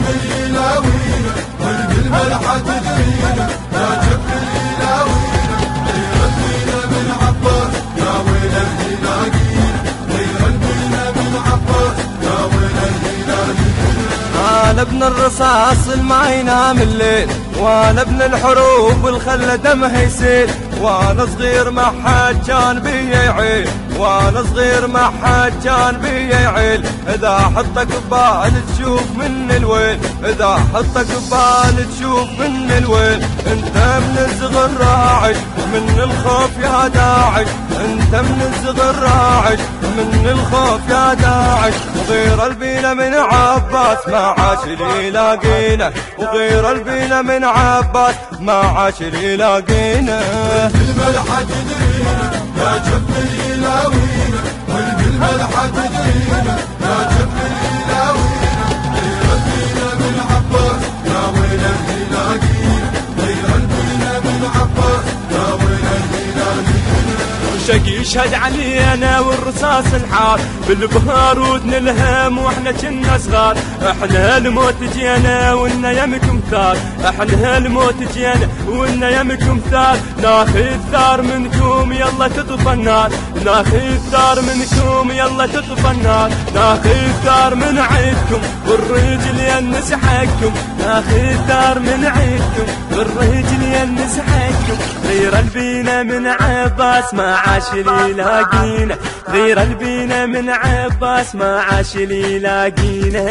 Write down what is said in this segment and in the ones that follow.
يلاوينا والقلب الحد تدرينا يا جبريل يلاوينا غير البينا من عباس يا ويل الهلاقينا غير البينا من عباس يا ويل الهلاقينا. انا ابن الرصاص ما ينام الليل وانا ابن الحروب والخلة دمها يسيل وانا صغير ما حد كان بي يعيل وانا صغير ما حد كان بي يعيل. اذا حطك ببال تشوف من الويل اذا حطك ببال تشوف من الويل. انت من الصغر راعش من الخوف يا داعش انت من الصغر راعش من الخوف يا داعش. وغير البينا من عباس ما عاش لي لاقينا وغير البينا من عباس ما عاش لي لاقينا. والقلب الحد تدرينا يا جبريل يلاوينا والقلب الحد تدرينا يا جبريل يلاوينا غير البينا من عباس يا ويل الهلاقينا غير البينا من عباس يا ويل الهلاقينا. شقي يشهد علينا والرصاص الحار بالبهارود نلهم واحنا كنا صغار. احنا الموت جينا وإنا يمكم ثار احنا الموت جينا وإنا يمكم ثار. ناخذ ثار منكم يلا تطفى النار ناخذ ثار منكم يلا تطفى النار. ناخذ ثار من عيدكم والرجل ينس حقكم ناخذ ثار من عيدكم والرجل ينس حقكم. غير البينا من عباس ما عاش لي لاقينا غير البينا من عباس ما عاش لي لاقينا.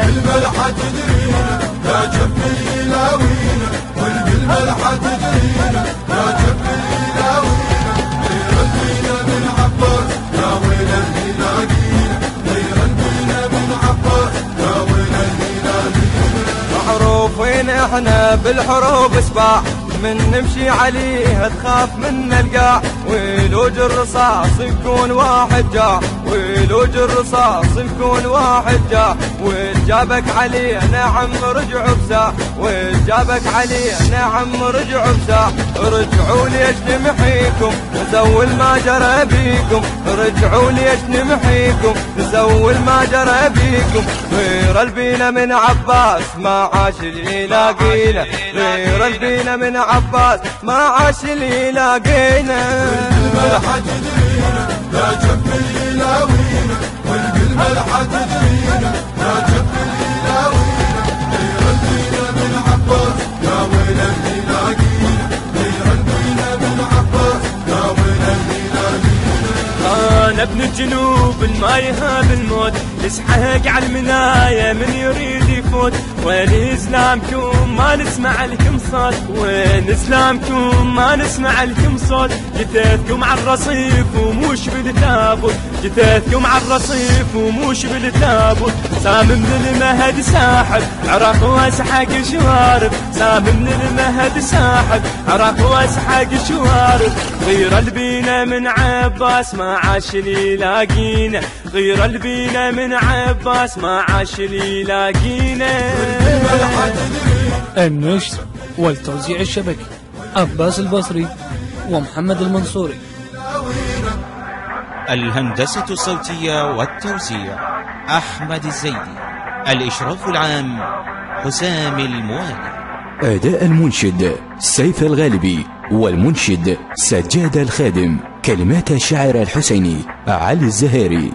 والقلب الحد تدرينا يا جبريل يلاوينا والقلب الحد تدرينا يا جبريل يلاوينا غير البينا من عباس يا ويل الهلاقينا غير البينا من عباس يا ويل الهلاقينا. معروفين احنا بالحروب سباع من نمشي عليها تخاف من القاع. ويلوج الرصاص يكون واحد جاع ويلوج الرصاص يكون واحد جاع. وجابك عليه نعم رجعوا بساع وجابك عليه نعم رجعوا بساع. رجعوا ليش نمحيكم نزول ما جرى بيكم رجعوا ليش نمحيكم نزول ما جرى بيكم. غير البينا من عباس ما عاش لي لاقينا غير البينا من عباس ما عاش لي لاقينا. والقلب الحد تدرينا يا جبريل يلاوينا والقلب الحد تدرينا يا جبريل يلاوينا غير البينا من عباس يا ويل الهلاقينا غير البينا من عباس يا ويل الهلاقينا. انا ابن الجنوب ما يهاب الموت يسحق على المناية من يريد يفوت. وين اسلامكم ما نسمع لكم صوت وين اسلامكم ما نسمع لكم صوت. جثثكم على الرصيف وموش بالتابوت جثثكم على الرصيف وموش بالتابوت. سام من المهد ساحب عراق واسحق شوارب سام من المهد ساحب عراق واسحق شوارب. غير البينا من عباس ما عاش لي لاقينا غير البينا من عباس ما عاش لي لاقينا. النشر والتوزيع الشبكي عباس البصري ومحمد المنصوري. الهندسة الصوتية والتوزيع أحمد الزيدي. الإشراف العام حسام الموالي. أداء المنشد سيف الغالبي والمنشد سجاد الخادم. كلمات الشاعر الحسيني علي الزهيري.